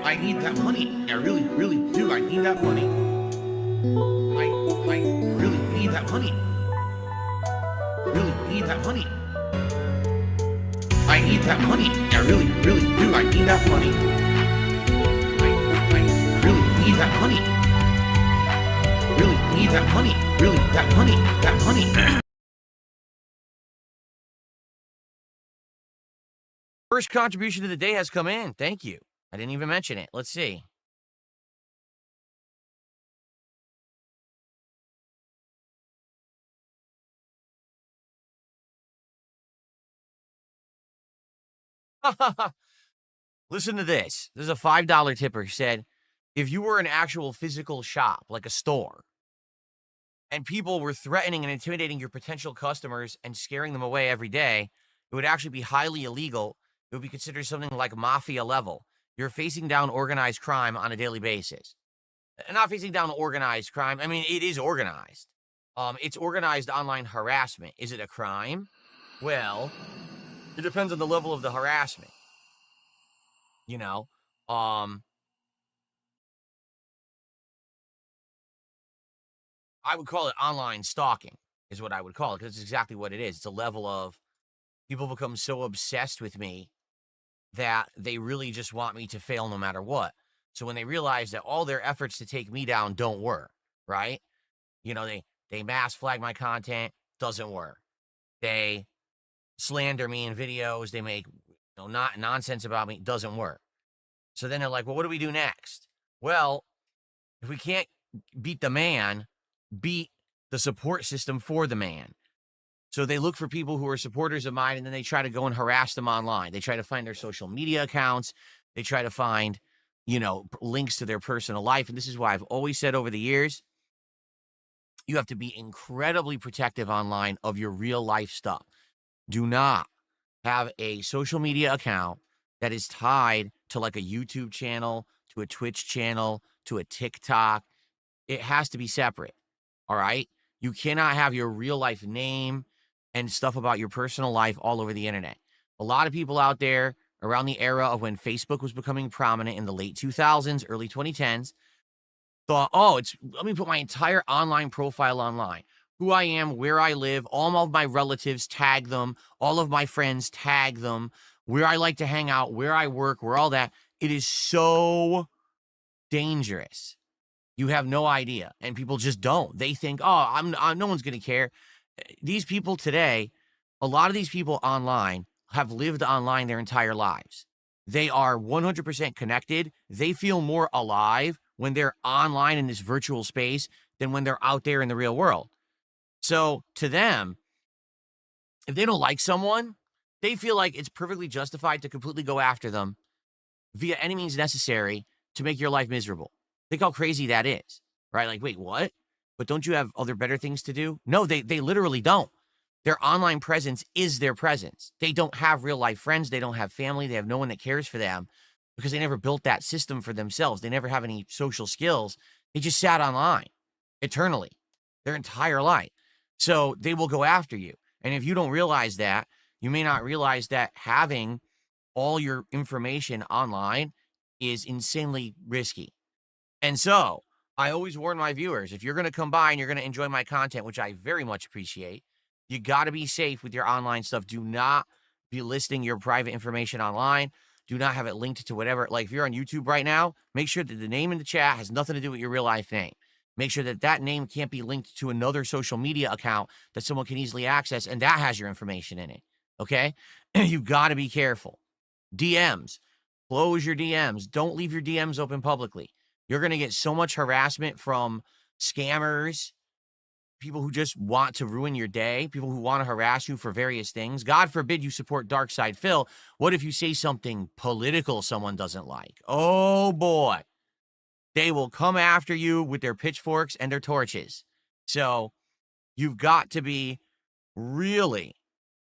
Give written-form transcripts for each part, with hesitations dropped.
I need that money. I really, really do. I need that money. I really need that money. Really need that money. I need that money. I really, really do. I need that money. I really need that money. Really need that money. Really, that money. That money. First contribution of the day has come in. Thank you. I didn't even mention it. Let's see. Listen to this. There's a $5 tipper who said, if you were an actual physical shop, like a store, and people were threatening and intimidating your potential customers and scaring them away every day, it would actually be highly illegal. It would be considered something like mafia level. You're facing down organized crime on a daily basis. Not facing down organized crime. I mean, it is organized. It's organized online harassment. Is it a crime? Well, it depends on the level of the harassment. You know, I would call it online stalking is what I would call it, because it's exactly what it is. It's a level of people become so obsessed with me that they really just want me to fail no matter what. So when they realize that all their efforts to take me down don't work, right? You know, they mass flag my content, doesn't work. They slander me in videos, they make not nonsense about me, doesn't work. So then they're like, well, what do we do next? Well, if we can't beat the man, beat the support system for the man. So they look for people who are supporters of mine, and then they try to go and harass them online. They try to find their social media accounts. They try to find, links to their personal life. And this is why I've always said over the years, you have to be incredibly protective online of your real life stuff. Do not have a social media account that is tied to like a YouTube channel, to a Twitch channel, to a TikTok. It has to be separate. All right. You cannot have your real life name and stuff about your personal life all over the internet. A lot of people out there around the era of when Facebook was becoming prominent in the late 2000s, early 2010s, thought, let me put my entire online profile online. Who I am, where I live, all of my relatives, tag them, all of my friends, tag them, where I like to hang out, where I work, where all that. It is so dangerous. You have no idea. And people just don't. They think, no one's going to care. These people today, a lot of these people online have lived online their entire lives. They are 100% connected. They feel more alive when they're online in this virtual space than when they're out there in the real world. So to them, if they don't like someone, they feel like it's perfectly justified to completely go after them via any means necessary to make your life miserable. Think how crazy that is, right? Like, wait, what? But don't you have other better things to do? No, they literally don't. Their online presence is their presence. They don't have real life friends. They don't have family. They have no one that cares for them because they never built that system for themselves. They never have any social skills. They just sat online eternally their entire life. So they will go after you. And if you don't realize that, you may not realize that having all your information online is insanely risky. And so I always warn my viewers, if you're going to come by and you're going to enjoy my content, which I very much appreciate, you got to be safe with your online stuff. Do not be listing your private information online. Do not have it linked to whatever. Like if you're on YouTube right now, make sure that the name in the chat has nothing to do with your real life name. Make sure that that name can't be linked to another social media account that someone can easily access, and that has your information in it. Okay? You got to be careful. DMs. Close your DMs. Don't leave your DMs open publicly. You're going to get so much harassment from scammers, people who just want to ruin your day, people who want to harass you for various things. God forbid you support Dark Side Phil. What if you say something political someone doesn't like? Oh, boy. They will come after you with their pitchforks and their torches. So you've got to be really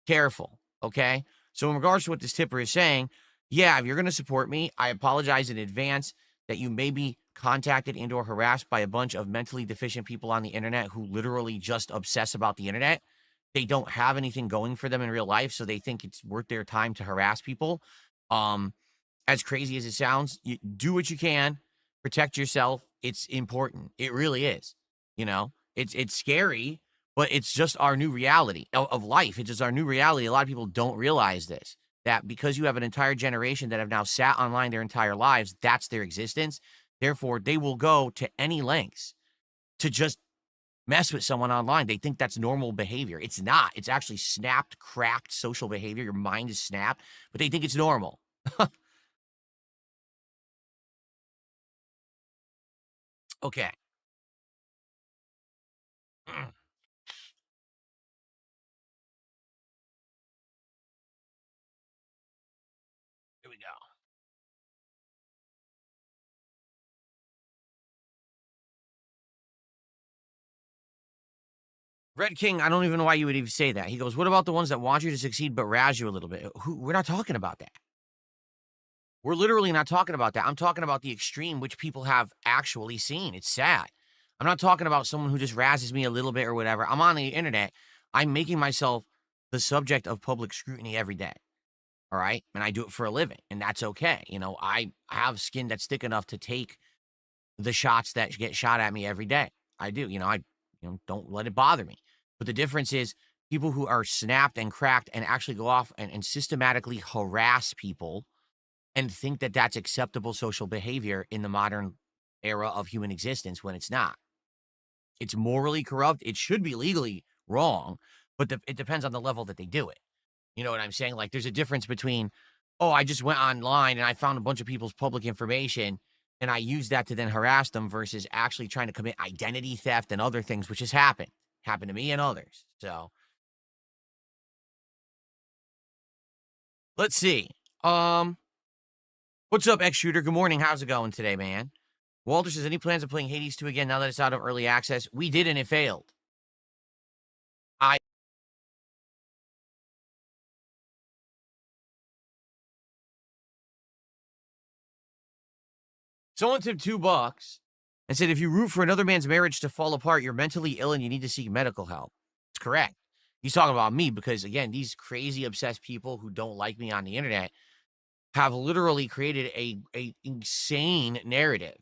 careful, okay? So in regards to what this tipper is saying, yeah, if you're going to support me, I apologize in advance that you may be contacted and or harassed by a bunch of mentally deficient people on the internet who literally just obsess about the internet. They don't have anything going for them in real life, so they think it's worth their time to harass people. as crazy as it sounds, you do what you can, protect yourself. It's important. It really is. You know, it's scary, but it's just our new reality of life. It's just our new reality. A lot of people don't realize this, that because you have an entire generation that have now sat online their entire lives, that's their existence. Therefore, they will go to any lengths to just mess with someone online. They think that's normal behavior. It's not. It's actually snapped, cracked social behavior. Your mind is snapped, but they think it's normal. Okay. Here we go. Red King, I don't even know why you would even say that. He goes, what about the ones that want you to succeed but razz you a little bit? We're not talking about that. We're literally not talking about that. I'm talking about the extreme, which people have actually seen. It's sad. I'm not talking about someone who just razzes me a little bit or whatever. I'm on the internet. I'm making myself the subject of public scrutiny every day. All right. And I do it for a living, and that's okay. You know, I have skin that's thick enough to take the shots that get shot at me every day. I do. I don't let it bother me. But the difference is people who are snapped and cracked and actually go off and systematically harass people and think that that's acceptable social behavior in the modern era of human existence when it's not. It's morally corrupt. It should be legally wrong, but it depends on the level that they do it. You know what I'm saying? Like, there's a difference between, oh, I just went online and I found a bunch of people's public information and I used that to then harass them versus actually trying to commit identity theft and other things, which has happened to me and others. So let's see. What's up, X Shooter? Good morning. How's it going today, man? Walter says, any plans of playing Hades 2 again now that it's out of early access? We did, and it failed. Someone tipped $2 and said, if you root for another man's marriage to fall apart, you're mentally ill and you need to seek medical help. It's correct. He's talking about me because, again, these crazy, obsessed people who don't like me on the internet have literally created a insane narrative.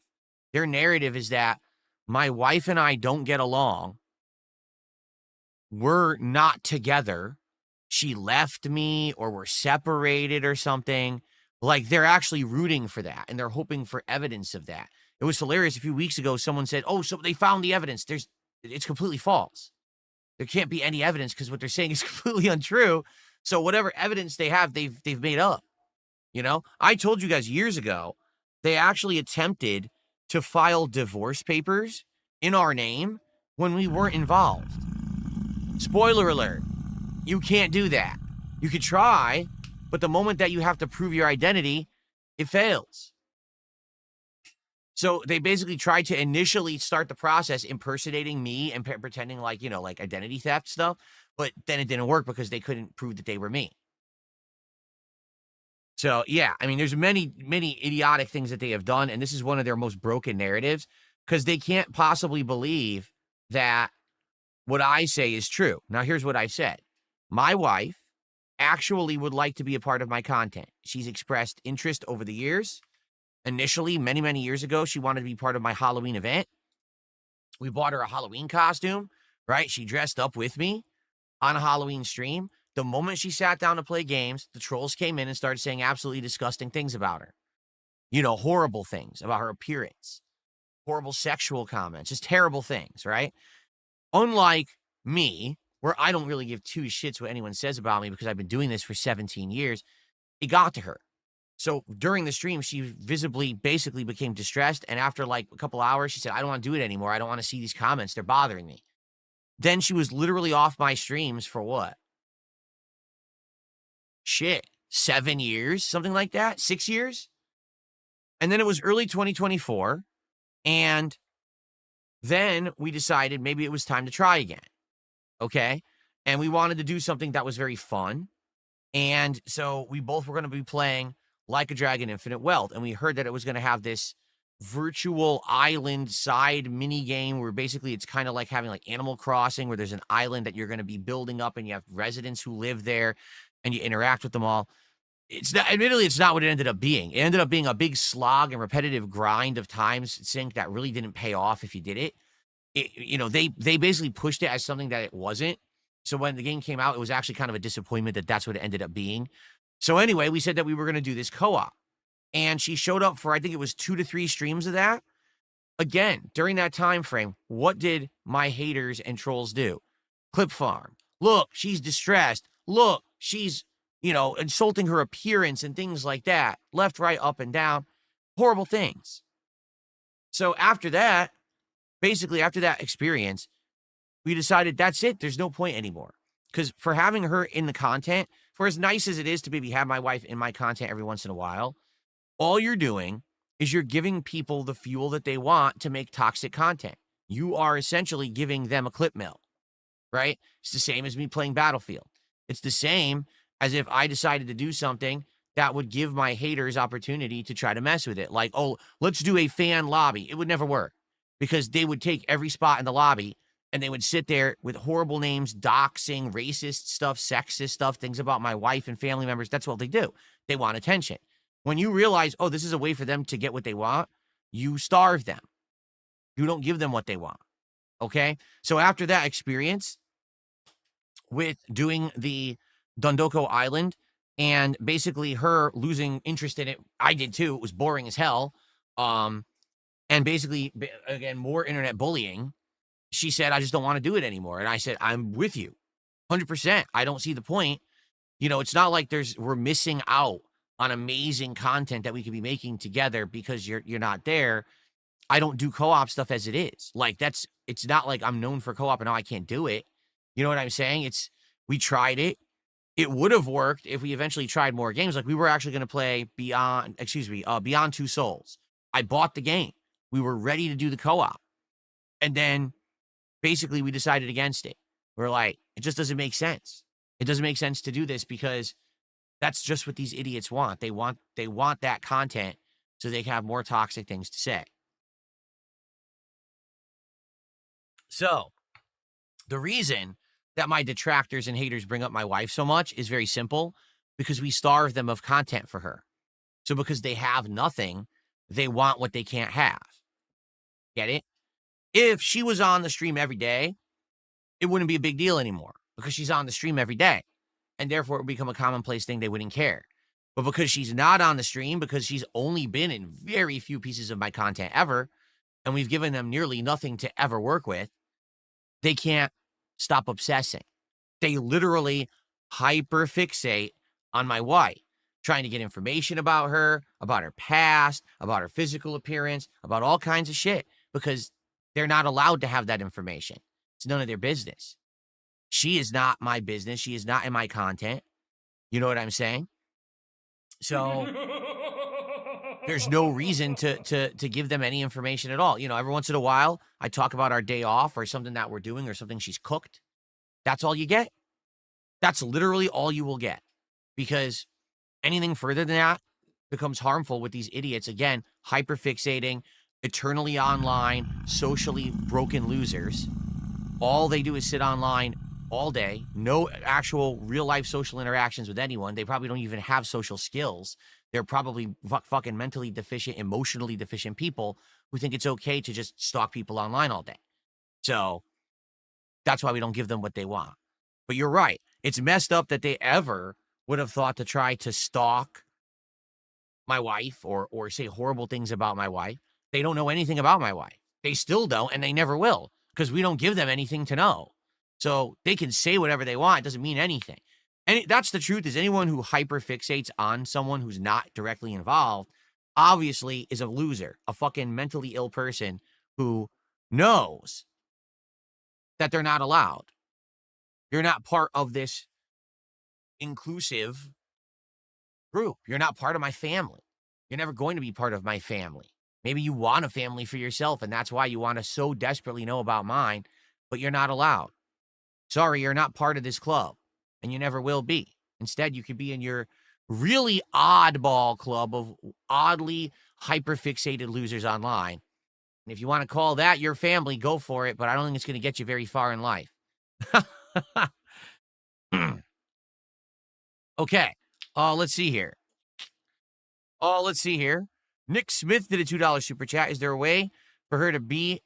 Their narrative is that my wife and I don't get along. We're not together. She left me or we're separated or something. Like, they're actually rooting for that and they're hoping for evidence of that. It was hilarious. A few weeks ago, someone said, oh, so they found the evidence. It's completely false. There can't be any evidence because what they're saying is completely untrue. So whatever evidence they have, they've made up. I told you guys years ago, they actually attempted to file divorce papers in our name when we weren't involved. Spoiler alert, you can't do that. You could try, but the moment that you have to prove your identity, it fails. So they basically tried to initially start the process impersonating me and pretending like identity theft stuff, but then it didn't work because they couldn't prove that they were me. So, yeah, I mean, there's many, many idiotic things that they have done, and this is one of their most broken narratives because they can't possibly believe that what I say is true. Now, here's what I've said. My wife actually would like to be a part of my content. She's expressed interest over the years. Initially, many, many years ago, she wanted to be part of my Halloween event. We bought her a Halloween costume, right? She dressed up with me on a Halloween stream. The moment she sat down to play games, the trolls came in and started saying absolutely disgusting things about her. Horrible things about her appearance, horrible sexual comments, just terrible things, right? Unlike me, where I don't really give two shits what anyone says about me because I've been doing this for 17 years, it got to her. So during the stream, she visibly basically became distressed. And after like a couple hours, she said, I don't want to do it anymore. I don't want to see these comments. They're bothering me. Then she was literally off my streams for what? 7 years, something like that, 6 years. And then it was early 2024. And then we decided maybe it was time to try again. Okay. And we wanted to do something that was very fun. And so we both were going to be playing Like a Dragon Infinite Wealth. And we heard that it was going to have this virtual island side mini game where basically it's kind of like having like Animal Crossing, where there's an island that you're going to be building up and you have residents who live there and you interact with them all. It's not, admittedly, it's not what it ended up being. It ended up being a big slog and repetitive grind of times sync that really didn't pay off if you did it. They basically pushed it as something that it wasn't. So when the game came out, it was actually kind of a disappointment that that's what it ended up being. So anyway, we said that we were going to do this co-op. And she showed up for, I think it was 2 to 3 streams of that. Again, during that time frame, what did my haters and trolls do? Clip farm. Look, she's distressed. Look, she's, insulting her appearance and things like that. Left, right, up, and down. Horrible things. So after that, basically after that experience, we decided that's it. There's no point anymore. Because for having her in the content, for as nice as it is to maybe have my wife in my content every once in a while, all you're doing is you're giving people the fuel that they want to make toxic content. You are essentially giving them a clip mill, right? It's the same as me playing Battlefield. It's the same as if I decided to do something that would give my haters opportunity to try to mess with it. Like, oh, let's do a fan lobby. It would never work because they would take every spot in the lobby and they would sit there with horrible names, doxing, racist stuff, sexist stuff, things about my wife and family members. That's what they do. They want attention. When you realize, oh, this is a way for them to get what they want, you starve them. You don't give them what they want, okay? So after that experience with doing the Dondoko Island and basically her losing interest in it, I did too. It was boring as hell. And basically, again, more internet bullying. She said, I just don't want to do it anymore. And I said, I'm with you 100%. I don't see the point. It's not like we're missing out on amazing content that we could be making together because you're not there. I don't do co-op stuff as it is. Like it's not like I'm known for co-op and now I can't do it. You know what I'm saying? We tried it. It would have worked if we eventually tried more games. Like we were actually going to play Beyond Two Souls. I bought the game. We were ready to do the co-op. And then basically we decided against it. We're like, it just doesn't make sense. It doesn't make sense to do this because that's just what these idiots want. They want that content so they can have more toxic things to say. So the reason that my detractors and haters bring up my wife so much is very simple, because we starve them of content for her. So because they have nothing, they want what they can't have. Get it? If she was on the stream every day, it wouldn't be a big deal anymore because she's on the stream every day. And therefore, it would become a commonplace thing. They wouldn't care. But because she's not on the stream, because she's only been in very few pieces of my content ever, and we've given them nearly nothing to ever work with, they can't stop obsessing. They literally hyperfixate on my wife, trying to get information about her past, about her physical appearance, about all kinds of shit, because they're not allowed to have that information. It's none of their business. She is not my business. She is not in my content. You know what I'm saying? So there's no reason to give them any information at all. Every once in a while, I talk about our day off or something that we're doing or something she's cooked. That's all you get. That's literally all you will get, because anything further than that becomes harmful with these idiots. Again, hyperfixating, eternally online, socially broken losers. All they do is sit online all day, no actual real life social interactions with anyone. They probably don't even have social skills. They're probably fucking mentally deficient, emotionally deficient people who think it's okay to just stalk people online all day. So that's why we don't give them what they want. But you're right. It's messed up that they ever would have thought to try to stalk my wife or say horrible things about my wife. They don't know anything about my wife. They still don't, and they never will, because we don't give them anything to know. So they can say whatever they want. It doesn't mean anything. And that's the truth, is anyone who hyperfixates on someone who's not directly involved obviously is a loser, a fucking mentally ill person who knows that they're not allowed. You're not part of this inclusive group. You're not part of my family. You're never going to be part of my family. Maybe you want a family for yourself, and that's why you want to so desperately know about mine, but you're not allowed. Sorry, you're not part of this club, and you never will be. Instead, you could be in your really oddball club of oddly hyperfixated losers online. And if you want to call that your family, go for it, but I don't think it's going to get you very far in life. Okay. Let's see here. Let's see here. Nick Smith did a $2 super chat. Is there a way for her to be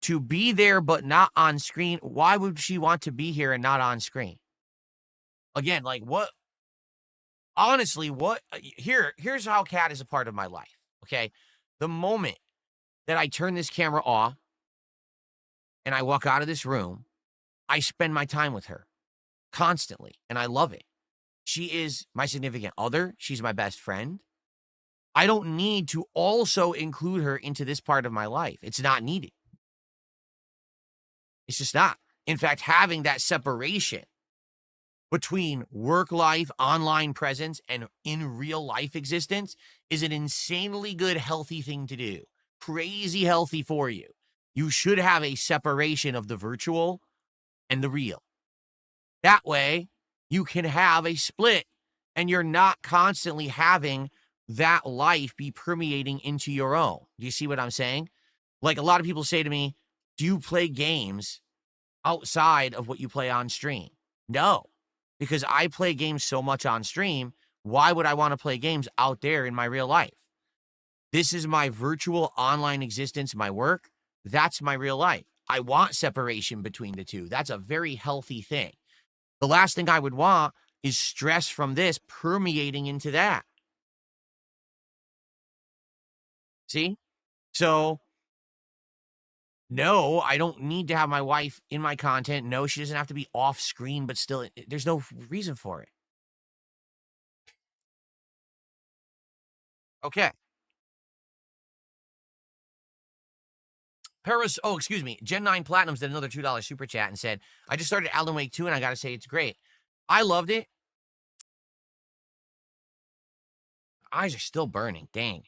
to be there but not on screen? Why would she want to be here and not on screen? Again, like what? Honestly, what? Here's how Kat is a part of my life. Okay, the moment that I turn this camera off and I walk out of this room, I spend my time with her constantly, and I love it. She is my significant other. She's my best friend. I don't need to also include her into this part of my life. It's not needed. It's just not. In fact, having that separation between work life, online presence, and in real life existence is an insanely good, healthy thing to do. Crazy healthy for you. You should have a separation of the virtual and the real. That way, you can have a split and you're not constantly having that life be permeating into your own. Do you see what I'm saying? Like a lot of people say to me, do you play games outside of what you play on stream? No, because I play games so much on stream. Why would I want to play games out there in my real life? This is my virtual online existence, my work. That's my real life. I want separation between the two. That's a very healthy thing. The last thing I would want is stress from this permeating into that. See? So, no, I don't need to have my wife in my content. No, she doesn't have to be off screen, but still, there's no reason for it. Okay. Paris, oh, excuse me. Gen 9 Platinums did another $2 super chat and said, I just started Alan Wake 2 and I got to say it's great. I loved it. Eyes are still burning. Dang.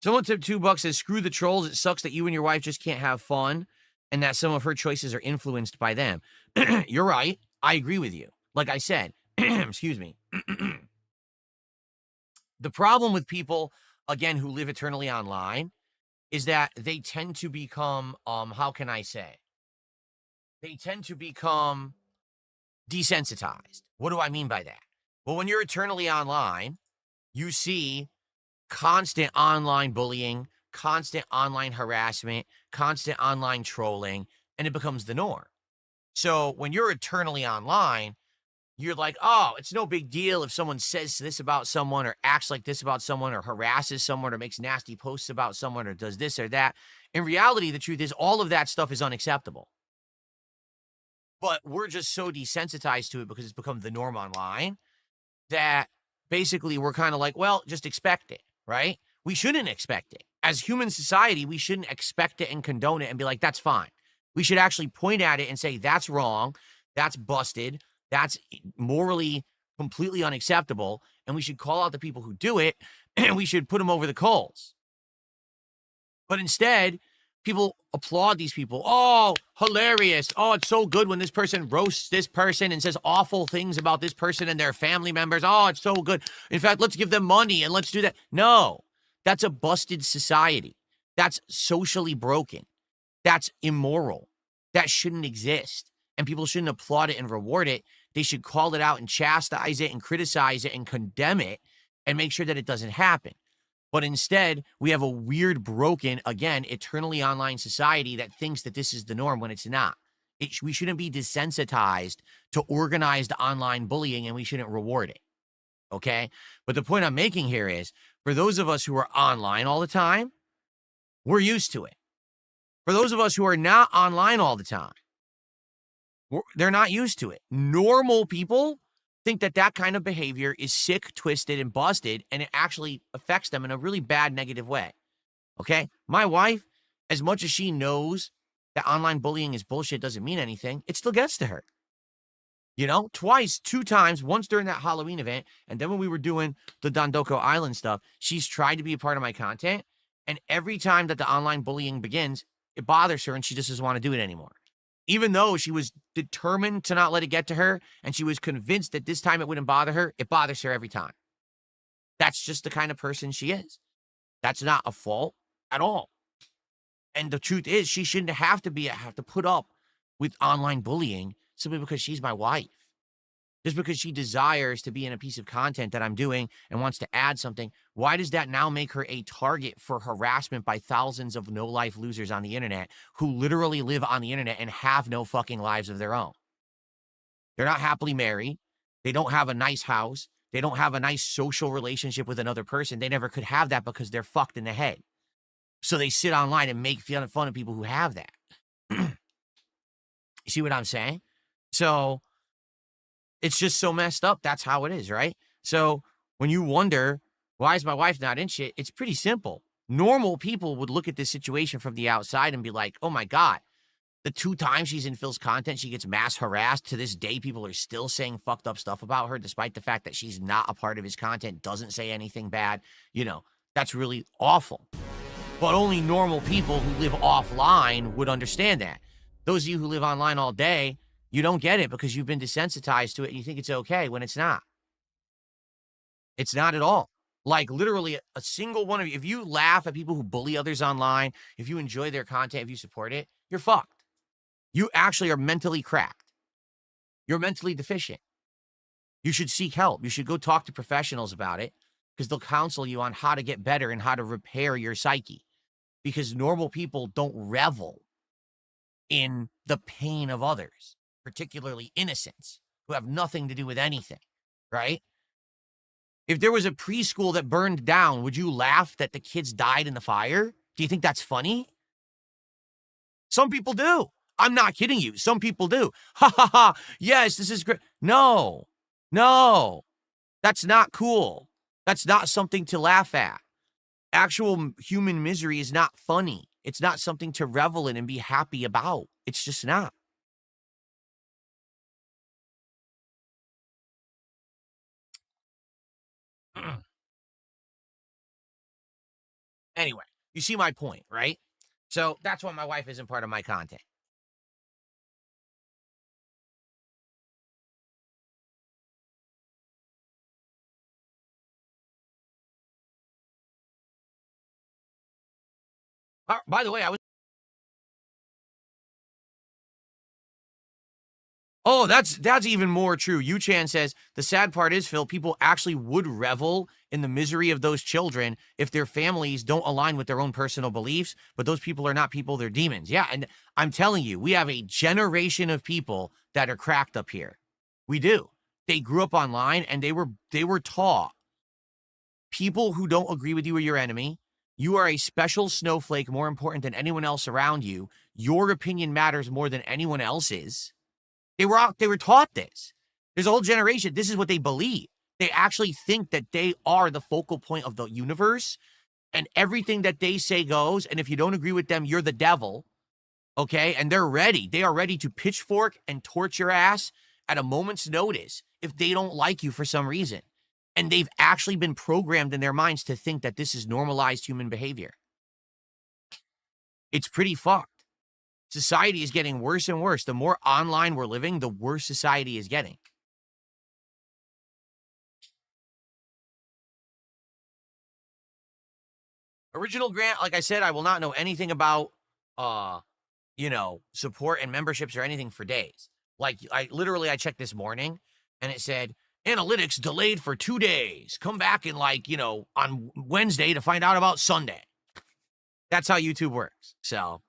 Someone tipped $2 says, screw the trolls. It sucks that you and your wife just can't have fun and that some of her choices are influenced by them. You're right. I agree with you. Like I said, excuse me. The problem with people, again, who live eternally online is that they tend to become, how can I say? They tend to become desensitized. What do I mean by that? Well, when you're eternally online, you see constant online bullying, constant online harassment, constant online trolling, and it becomes the norm. So when you're eternally online, you're like, oh, it's no big deal if someone says this about someone or acts like this about someone or harasses someone or makes nasty posts about someone or does this or that. In reality, the truth is all of that stuff is unacceptable. But we're just so desensitized to it because it's become the norm online that basically we're kind of like, well, just expect it, right? We shouldn't expect it. As human society, we shouldn't expect it and condone it and be like, that's fine. We should actually point at it and say, that's wrong, that's busted, that's morally completely unacceptable, and we should call out the people who do it, and we should put them over the coals. But instead, people applaud these people. Oh, hilarious. Oh, it's so good when this person roasts this person and says awful things about this person and their family members. Oh, it's so good. In fact, let's give them money and let's do that. No, that's a busted society. That's socially broken. That's immoral. That shouldn't exist. And people shouldn't applaud it and reward it. They should call it out and chastise it and criticize it and condemn it and make sure that it doesn't happen. But instead, we have a weird, broken, again, eternally online society that thinks that this is the norm when it's not. We shouldn't be desensitized to organized online bullying, and we shouldn't reward it, okay? But the point I'm making here is, for those of us who are online all the time, we're used to it. For those of us who are not online all the time, they're not used to it. Normal people think that that kind of behavior is sick, twisted, and busted, and it actually affects them in a really bad, negative way. Okay? My wife, as much as she knows that online bullying is bullshit, doesn't mean anything, it still gets to her. You know, twice, 2 times, once during that Halloween event, and then when we were doing the Dondoko Island stuff, she's tried to be a part of my content, and every time that the online bullying begins, it bothers her, and she just doesn't want to do it anymore. Even though she was determined to not let it get to her, and she was convinced that this time it wouldn't bother her, it bothers her every time. That's just the kind of person she is. That's not a fault at all. And the truth is, she shouldn't have to put up with online bullying simply because she's my wife. Just because she desires to be in a piece of content that I'm doing and wants to add something, why does that now make her a target for harassment by thousands of no-life losers on the internet who literally live on the internet and have no fucking lives of their own? They're not happily married. They don't have a nice house. They don't have a nice social relationship with another person. They never could have that because they're fucked in the head. So they sit online and make fun of people who have that. You see what I'm saying? So it's just so messed up. That's how it is, right? So when you wonder, why is my wife not in shit? It's pretty simple. Normal people would look at this situation from the outside and be like, oh my God, the 2 times she's in Phil's content, she gets mass harassed. To this day, people are still saying fucked up stuff about her, despite the fact that she's not a part of his content, doesn't say anything bad. You know, that's really awful. But only normal people who live offline would understand that. Those of you who live online all day, you don't get it because you've been desensitized to it and you think it's okay when it's not. It's not at all. Like literally a single one of you, if you laugh at people who bully others online, if you enjoy their content, if you support it, you're fucked. You actually are mentally cracked. You're mentally deficient. You should seek help. You should go talk to professionals about it because they'll counsel you on how to get better and how to repair your psyche. Because normal people don't revel in the pain of others, particularly innocents who have nothing to do with anything, right? If there was a preschool that burned down, would you laugh that the kids died in the fire? Do you think that's funny? Some people do. I'm not kidding you. Some people do. Ha ha ha. Yes, this is great. No, that's not cool. That's not something to laugh at. Actual human misery is not funny. It's not something to revel in and be happy about. It's just not. Anyway, you see my point, right? So that's why my wife isn't part of my content. By the way, Oh, that's even more true. Yu-Chan says, the sad part is, Phil, people actually would revel in the misery of those children if their families don't align with their own personal beliefs, but those people are not people, they're demons. Yeah, and I'm telling you, we have a generation of people that are cracked up here. We do. They grew up online and they were taught, people who don't agree with you are your enemy. You are a special snowflake, more important than anyone else around you. Your opinion matters more than anyone else's. They were taught this. There's a whole generation. This is what they believe. They actually think that they are the focal point of the universe and everything that they say goes. And if you don't agree with them, you're the devil. Okay. And they're ready. They are ready to pitchfork and torch your ass at a moment's notice if they don't like you for some reason. And they've actually been programmed in their minds to think that this is normalized human behavior. It's pretty fucked. Society is getting worse and worse. The more online we're living, the worse society is getting. Original Grant, like I said, I will not know anything about, support and memberships or anything for days. Like, I checked this morning, and it said, analytics delayed for 2 days. Come back in, on Wednesday to find out about Sunday. That's how YouTube works. So